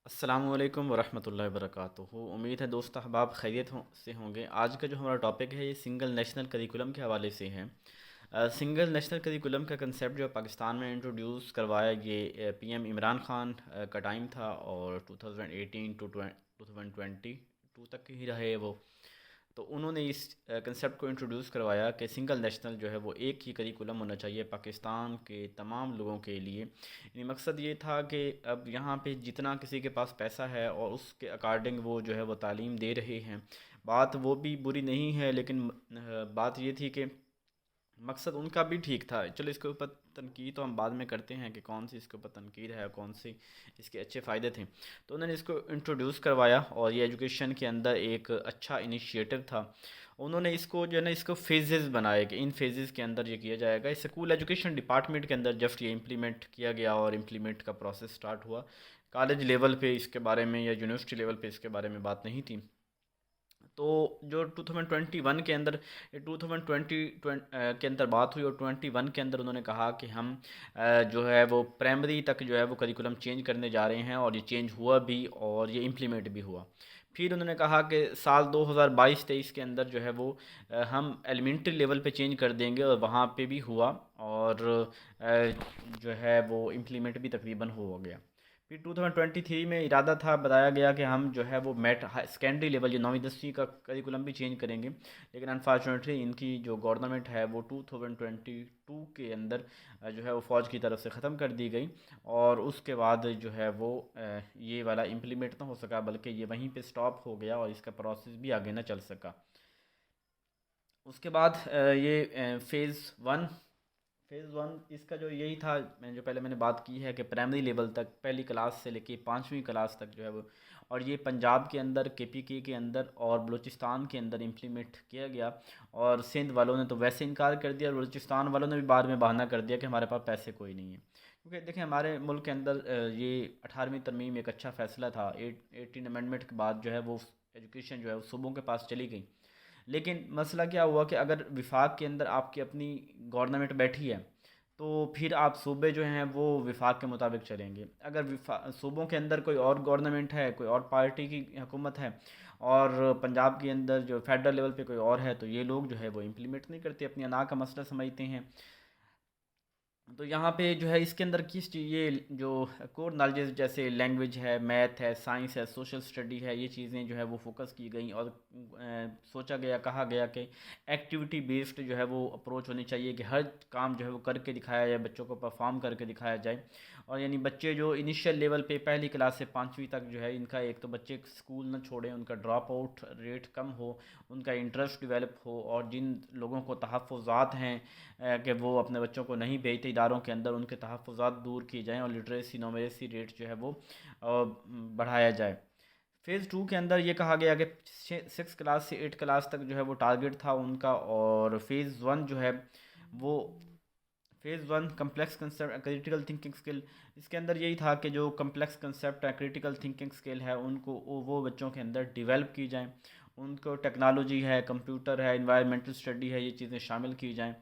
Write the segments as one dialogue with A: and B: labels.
A: السلام علیکم ورحمۃ اللہ وبرکاتہ۔ امید ہے دوست احباب خیریت سے ہوں گے۔ آج کا جو ہمارا ٹاپک ہے یہ سنگل نیشنل کریکولم کے حوالے سے ہے۔ سنگل نیشنل کریکولم کا کنسیپٹ جو پاکستان میں انٹروڈیوس کروایا، یہ پی ایم عمران خان کا ٹائم تھا، اور 2018 ٹو 2022 تک ہی رہے وہ۔ تو انہوں نے اس کنسیپٹ کو انٹروڈیوس کروایا کہ سنگل نیشنل جو ہے وہ ایک ہی کریکولم ہونا چاہیے پاکستان کے تمام لوگوں کے لیے۔ یعنی مقصد یہ تھا کہ اب یہاں پہ جتنا کسی کے پاس پیسہ ہے اور اس کے اکارڈنگ وہ جو ہے وہ تعلیم دے رہے ہیں، بات وہ بھی بری نہیں ہے، لیکن بات یہ تھی کہ مقصد ان کا بھی ٹھیک تھا۔ چلو اس کے اوپر تنقید تو ہم بعد میں کرتے ہیں کہ کون سی اس کے اوپر تنقید ہے اور کون سی اس کے اچھے فائدے تھے۔ تو انہوں نے اس کو انٹروڈیوس کروایا، اور یہ ایجوکیشن کے اندر ایک اچھا انیشیٹو تھا۔ انہوں نے اس کو جو ہے نا اس کو فیزز بنائے کہ ان فیزز کے اندر یہ کیا جائے گا۔ اسکول ایجوکیشن ڈپارٹمنٹ کے اندر جسٹ یہ امپلیمنٹ کیا گیا، اور امپلیمنٹ کا پروسیس سٹارٹ ہوا۔ کالج لیول پہ اس کے بارے میں یا یونیورسٹی لیول پہ اس کے بارے میں بات نہیں تھی۔ تو جو 2021 کے اندر 2020 کے اندر بات ہوئی، اور 21 کے اندر انہوں نے کہا کہ ہم جو ہے وہ پرائمری تک جو ہے وہ کریکولم چینج کرنے جا رہے ہیں، اور یہ چینج ہوا بھی اور یہ امپلیمنٹ بھی ہوا۔ پھر انہوں نے کہا کہ سال 2022-23 کے اندر جو ہے وہ ہم ایلیمنٹری لیول پہ چینج کر دیں گے، اور وہاں پہ بھی ہوا، اور جو ہے وہ امپلیمنٹ بھی تقریباً ہو گیا۔ پھر 2023 میں ارادہ تھا، بتایا گیا کہ ہم جو ہے وہ سیکنڈری لیول یا 9ویں 10ویں کا کریکولم بھی چینج کریں گے، لیکن انفارچونیٹلی ان کی جو گورنمنٹ ہے وہ 2022 کے اندر جو ہے وہ فوج کی طرف سے ختم کر دی گئی، اور اس کے بعد جو ہے وہ یہ والا امپلیمنٹ نہ ہو سکا، بلکہ یہ وہیں پہ سٹاپ ہو گیا، اور اس کا پروسیس بھی آگے نہ چل سکا۔ اس کے بعد یہ فیز ون اس کا جو یہی تھا، جو پہلے میں نے بات کی ہے کہ پرائمری لیول تک پہلی کلاس سے لے کے 5ویں کلاس تک جو ہے وہ، اور یہ پنجاب کے اندر KPK کے اندر اور بلوچستان کے اندر امپلیمنٹ کیا گیا، اور سندھ والوں نے تو ویسے انکار کر دیا، اور بلوچستان والوں نے بھی بعد میں بہانہ کر دیا کہ ہمارے پاس پیسے کوئی نہیں ہیں۔ کیونکہ دیکھیں ہمارے ملک کے اندر یہ 18ویں ترمیم ایک اچھا فیصلہ تھا۔ 18 امینڈمنٹ کے بعد جو ہے وہ ایجوکیشن جو ہے وہ صوبوں کے پاس چلی گئی، لیکن مسئلہ کیا ہوا کہ اگر وفاق کے اندر آپ کی اپنی گورنمنٹ بیٹھی ہے، تو پھر آپ صوبے جو ہیں وہ وفاق کے مطابق چلیں گے۔ اگر صوبوں کے اندر کوئی اور گورنمنٹ ہے، کوئی اور پارٹی کی حکومت ہے، اور پنجاب کے اندر جو فیڈرل لیول پہ کوئی اور ہے، تو یہ لوگ جو ہے وہ امپلیمنٹ نہیں کرتے، اپنی انا کا مسئلہ سمجھتے ہیں۔ تو یہاں پہ جو ہے اس کے اندر کس چیز یہ جو کور نالجز جیسے لینگویج ہے، میتھ ہے، سائنس ہے، سوشل اسٹڈی ہے، یہ چیزیں جو ہے وہ فوکس کی گئیں، اور سوچا گیا، کہا گیا کہ ایکٹیویٹی بیسڈ جو ہے وہ اپروچ ہونی چاہیے، کہ ہر کام جو ہے وہ کر کے دکھایا جائے، بچوں کو پرفارم کر کے دکھایا جائے۔ اور یعنی بچے جو انیشیل لیول پہ پہلی کلاس سے 5ویں تک جو ہے ان کا ایک تو بچے اسکول نہ چھوڑیں، ان کا ڈراپ آؤٹ ریٹ کم ہو، ان کا انٹرسٹ ڈیولپ ہو، اور جن لوگوں کو تحفظات ہیں کہ وہ اپنے بچوں کو نہیں بھیجتے اداروں کے اندر، ان کے تحفظات دور کی جائیں، اور لٹریسی نومیریسی ریٹ جو ہے وہ بڑھایا جائے۔ فیز 2 کے اندر یہ کہا گیا کہ 6 کلاس سے 8 کلاس تک جو ہے وہ ٹارگٹ تھا ان کا، اور فیز 1 جو ہے وہ phase 1 complex concept critical thinking skill, اس کے اندر یہی تھا کہ جو کمپلیکس کنسیپٹ ہے، کریٹیکل تھنکنگ اسکل ہے، ان کو وہ بچوں کے اندر ڈیولپ کی جائیں، ان کو ٹیکنالوجی ہے، کمپیوٹر ہے، انوائرمنٹل اسٹڈی ہے، یہ چیزیں شامل کی جائیں،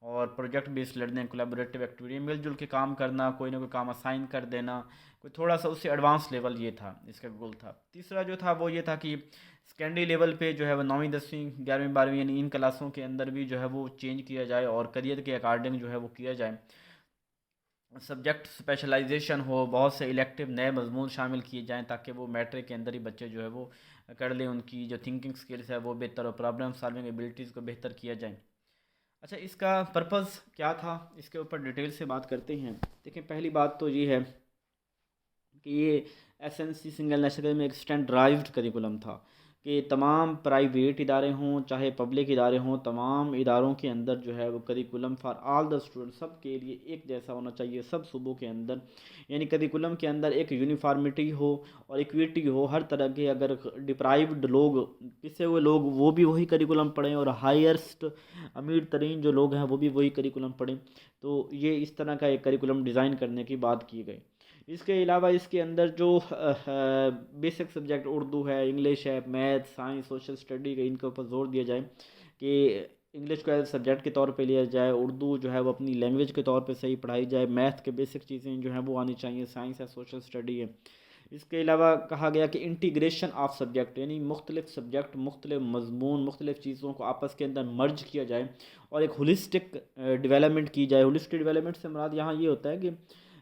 A: اور پروجیکٹ بیسڈ لرننگ، کولیبوریٹیو ایکٹیویٹی، مل جل کے کام کرنا، کوئی نہ کوئی کام اسائن کر دینا، کوئی تھوڑا سا اس سے ایڈوانس لیول، یہ تھا اس کا گول تھا۔ تیسرا جو تھا وہ یہ تھا کہ سیکنڈری لیول پہ جو ہے وہ 9ویں 10ویں 11ویں 12ویں یعنی ان کلاسوں کے اندر بھی جو ہے وہ چینج کیا جائے، اور کریئر کے اکارڈنگ جو ہے وہ کیا جائے، سبجیکٹ اسپیشلائزیشن ہو، بہت سے الیکٹیو نئے مضمون شامل کیے جائیں، تاکہ وہ میٹرک کے اندر ہی بچے جو ہے وہ کر لیں، ان کی جو تھنکنگ سکلز ہے وہ بہتر ہو، پرابلم سالونگ ایبلٹیز کو بہتر کیا جائے۔ اچھا، اس کا پرپز کیا تھا، اس کے اوپر ڈیٹیل سے بات کرتے ہیں۔ دیکھیں پہلی بات تو یہ ہے کہ یہ SNC سنگل نیشنل میں ایک اسٹینڈرڈائزڈ کریکولم تھا، کہ تمام پرائیویٹ ادارے ہوں چاہے پبلک ادارے ہوں، تمام اداروں کے اندر جو ہے وہ curriculum for all the student سب کے لیے ایک جیسا ہونا چاہیے، سب صوبوں کے اندر، یعنی کریکولم کے اندر ایک یونیفارمٹی ہو اور ایکویٹی ہو، ہر طرح کے اگر ڈپرائیوڈ لوگ، پسے ہوئے لوگ، وہ بھی وہی کریکولم پڑھیں، اور ہائیسٹ امیر ترین جو لوگ ہیں وہ بھی وہی کریکولم پڑھیں۔ تو یہ اس طرح کا ایک کریکولم ڈیزائن کرنے کی بات کی گئی۔ اس کے علاوہ اس کے اندر جو بیسک سبجیکٹ اردو ہے، انگلش ہے، میتھ، سائنس، سوشل اسٹڈی کے ان کے اوپر زور دیا جائے، کہ انگلش کو ایز سبجیکٹ کے طور پہ لیا جائے، اردو جو ہے وہ اپنی لینگویج کے طور پہ صحیح پڑھائی جائے، میتھ کے بیسک چیزیں جو ہیں وہ آنی چاہیے، سائنس ہے، سوشل اسٹڈی ہے، اس کے علاوہ کہا گیا کہ انٹیگریشن آف سبجیکٹ، یعنی مختلف سبجیکٹ، مختلف مضمون، مختلف چیزوں کو آپس کے اندر مرج کیا جائے اور ایک ہولسٹک ڈیولپمنٹ کی جائے۔ ہولسٹک ڈیولپمنٹ سے مراد یہاں یہ ہوتا ہے کہ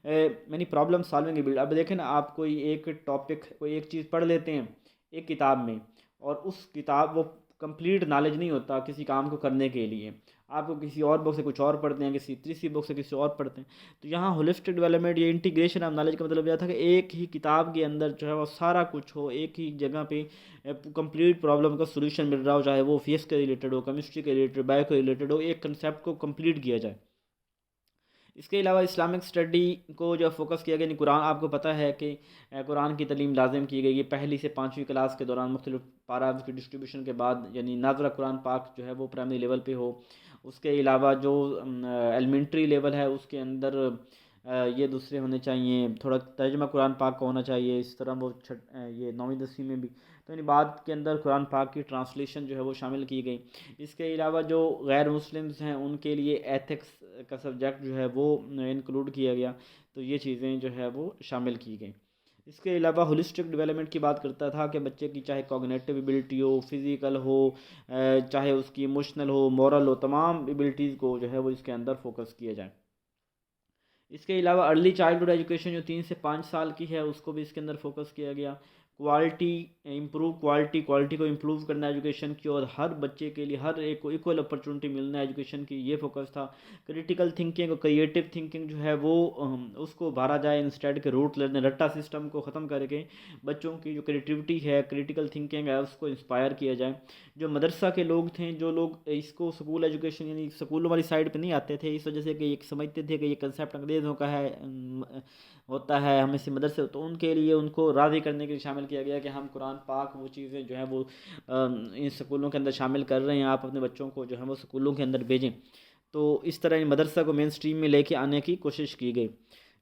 A: یعنی پرابلم سالونگ ایبلٹی۔ اب دیکھیں نا، آپ کوئی ایک ٹاپک، کوئی ایک چیز پڑھ لیتے ہیں ایک کتاب میں، اور اس کتاب وہ کمپلیٹ نالج نہیں ہوتا کسی کام کو کرنے کے لیے، آپ کو کسی اور بک سے کچھ اور پڑھتے ہیں، کسی تیسری بک سے کسی اور پڑھتے ہیں۔ تو یہاں ہولسٹک ڈیولپمنٹ یا انٹیگریشن آف نالج کا مطلب یہ تھا کہ ایک ہی کتاب کے اندر جو ہے وہ سارا کچھ ہو، ایک ہی جگہ پہ کمپلیٹ پرابلم کا سولوشن مل رہا ہو، چاہے وہ فزکس کے ریلیٹڈ ہو، کیمسٹری کے ریلیٹڈ، بایو کے ریلیٹڈ ہو، ایک کنسیپٹ کو کمپلیٹ کیا جائے۔ اس کے علاوہ اسلامک اسٹڈی کو جو فوکس کیا گیا، یعنی قرآن، آپ کو پتہ ہے کہ قرآن کی تعلیم لازم کی گئی ہے پہلی سے پانچویں کلاس کے دوران، مختلف پیراگراف کی ڈسٹریبیوشن کے بعد، یعنی ناظرہ قرآن پاک جو ہے وہ پرائمری لیول پہ ہو۔ اس کے علاوہ جو ایلیمنٹری لیول ہے اس کے اندر یہ دوسرے ہونے چاہیے، تھوڑا ترجمہ قرآن پاک کا ہونا چاہیے، اس طرح وہ یہ 9ویں 10ویں میں بھی، تو یعنی بعد کے اندر قرآن پاک کی ٹرانسلیشن جو ہے وہ شامل کی گئی۔ اس کے علاوہ جو غیر مسلمز ہیں ان کے لیے ایتھکس کا سبجیکٹ جو ہے وہ انکلوڈ کیا گیا، تو یہ چیزیں جو ہے وہ شامل کی گئیں۔ اس کے علاوہ ہولسٹک ڈیولپمنٹ کی بات کرتا تھا کہ بچے کی چاہے کوگنیٹو ایبلٹی ہو، فزیکل ہو، چاہے اس کی ایموشنل ہو، مورل ہو، تمام ایبلٹیز کو جو ہے وہ اس کے اندر فوکس کیا جائے۔ اس کے علاوہ ارلی چائلڈہڈ ایجوکیشن جو 3 سے 5 سال کی ہے اس کو بھی اس کے اندر فوکس کیا گیا۔ کوالٹی کو امپروو کرنا ایجوکیشن کی، اور ہر بچے کے لیے ہر ایک کو ایکول اپرچونٹی ملنا ایجوکیشن کی، یہ فوکس تھا۔ کریٹیکل تھنکنگ اور کریٹیو تھنکنگ جو ہے وہ اس کو بھارا جائے، انسٹیڈ کے روٹ لرننگ رٹا سسٹم کو ختم کر کے بچوں کی جو کریٹیوٹی ہے، کریٹیکل تھنکنگ ہے، اس کو انسپائر کیا جائے۔ جو مدرسہ کے لوگ تھے، جو لوگ اس کو سکول ایجوکیشن یعنی سکولوں والی سائڈ پہ نہیں آتے تھے، اس وجہ سے کہ یہ سمجھتے تھے کہ یہ کنسیپٹ انگریزوں کا ہے ہوتا ہے، ہم اسی مدرسے، تو ان کے لیے ان کو راضی کرنے کے لیے شامل کیا گیا کہ ہم قرآن پاک وہ چیزیں جو ہیں وہ ان سکولوں کے اندر شامل کر رہے ہیں، آپ اپنے بچوں کو جو ہے وہ سکولوں کے اندر بھیجیں۔ تو اس طرح مدرسہ کو مین سٹریم میں لے کے آنے کی کوشش کی گئی۔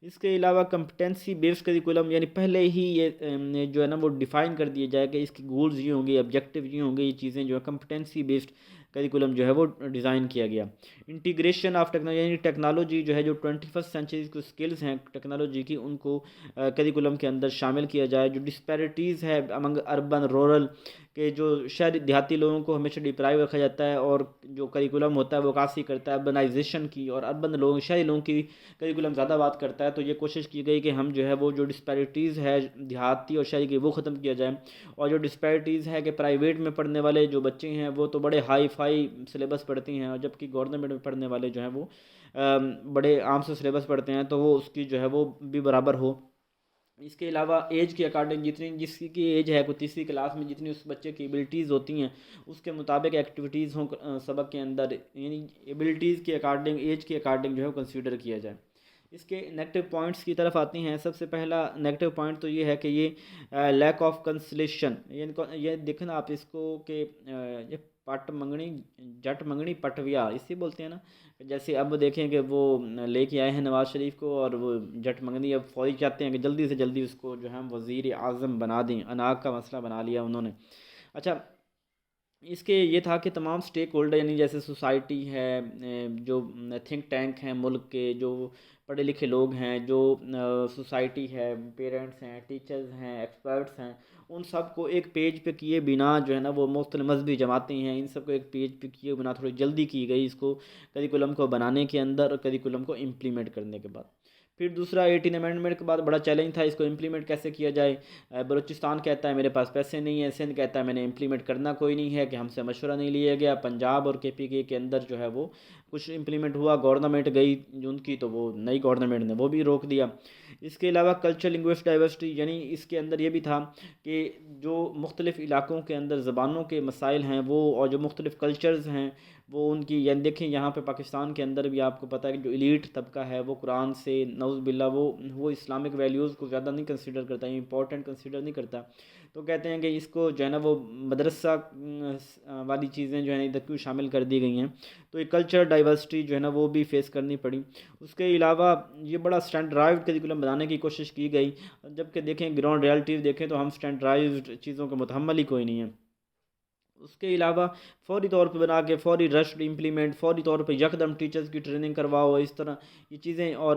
A: اس کے علاوہ کمپٹنسی بیسڈ کریکولم، یعنی پہلے ہی یہ جو ہے نا وہ ڈیفائن کر دیا جائے کہ اس کی گولز یہ ہوں گے، آبجیکٹیو یہ ہوں گے، یہ چیزیں جو ہے کمپٹنسی بیسڈ کریکولم جو ہے وہ ڈیزائن کیا گیا۔ انٹیگریشن آف ٹیکنالوجی، یعنی ٹیکنالوجی جو ہے جو 21 سینچری کی سکلز ہیں ٹیکنالوجی کی، ان کو کریکولم کے اندر شامل کیا جائے۔ جو ڈسپیرٹیز ہے امنگ اربن رورل، کہ جو شہری دیہاتی لوگوں کو ہمیشہ ڈپرائیو رکھا جاتا ہے، اور جو کریکولم ہوتا ہے وہ عکاسی کرتا ہے اربنائزیشن کی، اور اربن لوگ، شہری لوگوں کی کریکولم زیادہ بات کرتا ہے۔ تو یہ کوشش کی گئی کہ ہم جو ہے وہ جو ڈسپیرٹیز ہے دیہاتی اور شہری کی وہ ختم کیا جائے، اور جو ڈسپیرٹیز ہے کہ پرائیویٹ میں پڑھنے والے جو بچے ہیں وہ تو بڑے ہائی فائی سلیبس پڑھتے ہیں، اور جبکہ گورنمنٹ میں پڑھنے والے جو ہیں وہ بڑے عام سے سلیبس پڑھتے ہیں، تو وہ اس کی جو ہے وہ بھی برابر ہو۔ اس کے علاوہ ایج کے اکارڈنگ، جتنی جس کی ایج ہے کوئی تیسری کلاس میں، جتنی اس بچے کی ایبلٹیز ہوتی ہیں اس کے مطابق ایکٹیویٹیز ہوں سبق کے اندر، یعنی ایبلٹیز کے اکارڈنگ، ایج کے اکارڈنگ جو ہے کنسیڈر کیا جائے۔ اس کے نیگیٹو پوائنٹس کی طرف آتے ہیں۔ سب سے پہلا نیگیٹو پوائنٹ تو یہ ہے کہ یہ لیک آف کنسلیشن، یہ دیکھنا آپ اس کو کہ یہ پٹ منگنی جٹ منگنی پٹویا اسی بولتے ہیں نا، جیسے اب دیکھیں کہ وہ لے کے آئے ہیں نواز شریف کو، اور وہ جٹ منگنی اب فوری چاہتے ہیں کہ جلدی سے جلدی اس کو جو ہے وزیر اعظم بنا دیں، اناگ کا مسئلہ بنا لیا انہوں نے۔ اچھا، اس کے یہ تھا کہ تمام سٹیک ہولڈر، یعنی جیسے سوسائٹی ہے، جو تھنک ٹینک ہیں ملک کے، جو پڑھے لکھے لوگ ہیں، جو سوسائٹی ہے، پیرنٹس ہیں، ٹیچرز ہیں، ایکسپرٹس ہیں، ان سب کو ایک پیج پہ کیے بنا جو ہے نا، وہ مختلف مذہبی جماعتیں ہیں، ان سب کو ایک پیج پہ کیے بنا تھوڑی جلدی کی گئی اس کو کریکولم کو بنانے کے اندر، اور کریکولم کو امپلیمنٹ کرنے کے بعد۔ پھر دوسرا 18 امینڈمنٹ کے بعد بڑا چیلنج تھا، اس کو امپلیمنٹ کیسے کیا جائے۔ بلوچستان کہتا ہے میرے پاس پیسے نہیں ہیں، سندھ کہتا ہے میں نے امپلیمنٹ کرنا کوئی نہیں ہے، کہ ہم سے مشورہ نہیں لیا گیا۔ پنجاب اور KPK کے اندر جو ہے وہ کچھ امپلیمنٹ ہوا، گورنمنٹ گئی ان کی تو وہ نئی گورنمنٹ نے وہ بھی روک دیا۔ اس کے علاوہ کلچر لنگوسٹ ڈائیورسٹی، یعنی اس کے اندر یہ بھی تھا کہ جو مختلف علاقوں کے اندر زبانوں کے مسائل ہیں وہ، اور جو مختلف کلچرز ہیں وہ ان کی، یعنی دیکھیں یہاں پہ پاکستان کے اندر بھی آپ کو پتہ ہے کہ جو ایلیٹ طبقہ ہے وہ قرآن سے نعوذ باللہ وہ اسلامک ویلیوز کو زیادہ نہیں کنسیڈر کرتا، امپورٹنٹ کنسیڈر نہیں کرتا، تو کہتے ہیں کہ اس کو جو ہے نا وہ مدرسہ والی چیزیں جو ہیں ادھر کیوں شامل کر دی گئی ہیں، تو یہ کلچر ڈائیورسٹی جو ہے نا وہ بھی فیس کرنی پڑی۔ اس کے علاوہ یہ بڑا اسٹینڈرڈائزڈ کریکولم بنانے کی کوشش کی گئی، جبکہ دیکھیں گراؤنڈ ریالٹیز دیکھیں تو ہم اسٹینڈرڈائزڈ چیزوں کے متحمل ہی کوئی نہیں ہے۔ اس کے علاوہ فوری طور پہ بنا کے فوری رشڈ امپلیمنٹ، فوری طور پہ یکدم ٹیچرز کی ٹریننگ کرواؤ، اس طرح یہ چیزیں اور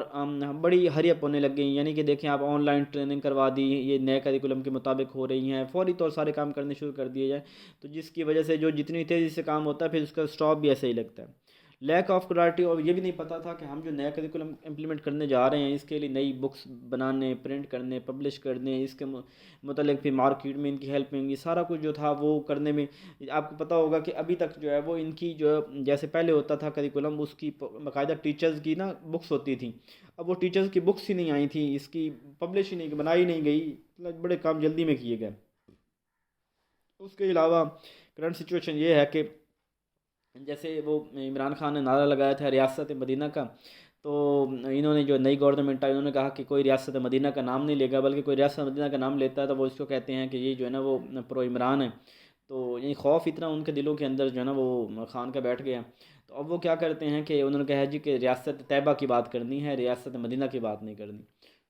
A: بڑی ہری اپ ہونے لگ گئی ہیں، یعنی کہ دیکھیں آپ آن لائن ٹریننگ کروا دی، یہ نئے کریکولم کے مطابق ہو رہی ہیں، فوری طور سارے کام کرنے شروع کر دیے جائیں، تو جس کی وجہ سے جو جتنی تیزی سے کام ہوتا ہے پھر اس کا اسٹاپ بھی ایسے ہی لگتا ہے۔ لیک آف کلیئرٹی، اور یہ بھی نہیں پتہ تھا کہ ہم جو نیا کریکولم امپلیمنٹ کرنے جا رہے ہیں اس کے لیے نئی بکس بنانے، پرنٹ کرنے، پبلش کرنے، اس کے متعلق پھر مارکیٹ میں ان کی ہیلپ میں، یہ سارا کچھ جو تھا وہ کرنے میں آپ کو پتہ ہوگا کہ ابھی تک جو ہے وہ ان کی جو جیسے پہلے ہوتا تھا کریکولم، اس کی باقاعدہ ٹیچرز کی نا بکس ہوتی تھیں، اب وہ ٹیچرز کی بکس ہی نہیں آئی تھیں، اس کی پبلش ہی نہیں بنائی نہیں گئی، بڑے کام جلدی میں کیے گئے۔ اس کے علاوہ کرنٹ سچویشن یہ ہے کہ جیسے وہ عمران خان نے نعرہ لگایا تھا ریاست مدینہ کا، تو انہوں نے جو نئی گورنمنٹ آئی انہوں نے کہا کہ کوئی ریاست مدینہ کا نام نہیں لے گا، بلکہ کوئی ریاست مدینہ کا نام لیتا ہے تو وہ اس کو کہتے ہیں کہ یہ جو ہے نا وہ پرو عمران ہے، تو یعنی خوف اتنا ان کے دلوں کے اندر جو ہے نا وہ خان کا بیٹھ گیا، تو اب وہ کیا کرتے ہیں کہ انہوں نے کہا جی کہ ریاست طیبہ کی بات کرنی ہے، ریاست مدینہ کی بات نہیں کرنی۔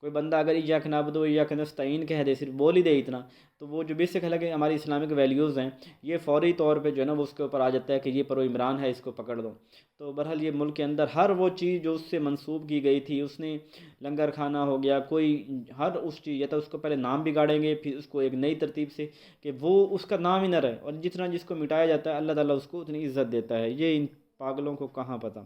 A: کوئی بندہ اگر ایاک نعبد و ایاک نستعین کہہ دے، صرف بول ہی دے اتنا، تو وہ جو بیسک ہے کہ ہماری اسلامک ویلیوز ہیں یہ فوری طور پہ جو ہے نا وہ اس کے اوپر آ جاتا ہے کہ یہ پرو عمران ہے، اس کو پکڑ دو۔ تو بہرحال یہ ملک کے اندر ہر وہ چیز جو اس سے منسوب کی گئی تھی، اس نے لنگر کھانا ہو گیا، کوئی ہر اس چیز یا تو اس کو پہلے نام بگاڑیں گے، پھر اس کو ایک نئی ترتیب سے کہ وہ اس کا نام ہی نہ رہے، اور جتنا جس کو مٹایا جاتا ہے اللہ تعالیٰ اس کو اتنی عزت دیتا ہے، یہ ان پاگلوں کو کہاں پتہ۔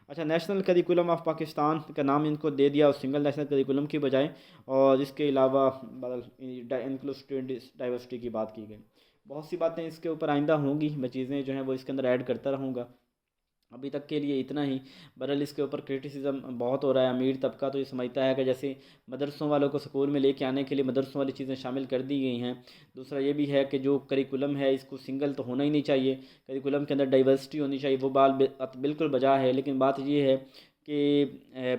A: اچھا، نیشنل کریکولم آف پاکستان کا نام ان کو دے دیا، اور سنگل نیشنل کریکولم کی بجائے، اور اس کے علاوہ انکلوسیو ڈائیورسٹی کی بات کی گئی۔ بہت سی باتیں اس کے اوپر آئندہ ہوں گی، میں چیزیں جو ہیں وہ اس کے اندر ایڈ کرتا رہوں گا، ابھی تک کے لیے اتنا ہی۔ بہرحال اس کے اوپر کرٹیسزم بہت ہو رہا ہے، امیر طبقہ تو یہ سمجھتا ہے کہ جیسے مدرسوں والوں کو سکول میں لے کے آنے کے لیے مدرسوں والی چیزیں شامل کر دی گئی ہیں، دوسرا یہ بھی ہے کہ جو کریکولم ہے اس کو سنگل تو ہونا ہی نہیں چاہیے، کریکولم کے اندر ڈائیورسٹی ہونی چاہیے، وہ بالکل بجا ہے، لیکن بات یہ ہے کہ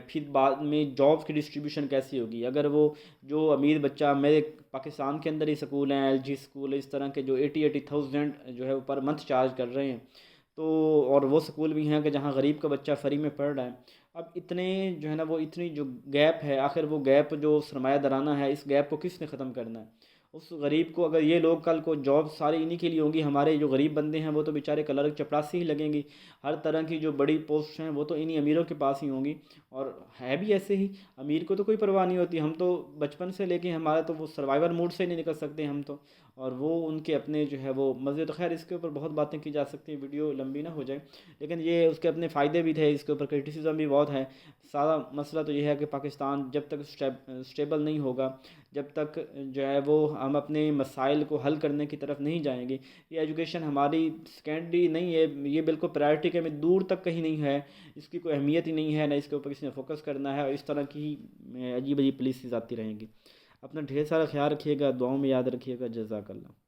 A: پھر بعد میں جاب کی ڈسٹریبیوشن کیسی ہوگی، اگر وہ جو امیر بچہ، میرے پاکستان کے اندر ہی سکول ہیں، ایل جی سکول، اس طرح کے جو 80,000 جو ہے وہ پر منتھ چارج کر رہے ہیں، تو اور وہ سکول بھی ہیں کہ جہاں غریب کا بچہ فری میں پڑھ رہا ہے، اب اتنے جو ہے نا وہ اتنی جو گیپ ہے، آخر وہ گیپ جو سرمایہ دارانہ ہے، اس گیپ کو کس نے ختم کرنا ہے؟ اس غریب کو، اگر یہ لوگ کل کو جاب ساری انہی کے لیے ہوں گی، ہمارے جو غریب بندے ہیں وہ تو بیچارے کلر چپڑاسی ہی لگیں گی، ہر طرح کی جو بڑی پوسٹ ہیں وہ تو انہی امیروں کے پاس ہی ہوں گی، اور ہے بھی ایسے ہی، امیر کو تو کوئی پرواہ نہیں ہوتی، ہم تو بچپن سے لے کے ہمارا تو وہ سروائیور موڈ سے ہی نہیں نکل سکتے ہم تو، اور وہ ان کے اپنے جو ہے وہ مزے، تو خیر اس کے اوپر بہت باتیں کی جا سکتی ہیں، ویڈیو لمبی نہ ہو جائے، لیکن یہ اس کے اپنے فائدے بھی تھے، اس کے اوپر کرٹیسزم بھی بہت ہے۔ سارا مسئلہ تو یہ ہے کہ پاکستان جب تک اسٹیبل نہیں ہوگا، جب تک جو ہے وہ ہم اپنے مسائل کو حل کرنے کی طرف نہیں جائیں گے، یہ ایجوکیشن ہماری سیکنڈری نہیں ہے، یہ بالکل پرائرٹی کے میں دور تک کہیں نہیں ہے، اس کی کوئی اہمیت ہی نہیں ہے، نہ اس کے اوپر کسی نے فوکس کرنا ہے، اور اس طرح کی عجیب عجیب پالیسیز آتی رہیں گی۔ اپنا ڈھیر سارا خیال رکھیے گا، دعاؤں میں یاد رکھیے گا، جزاک اللہ۔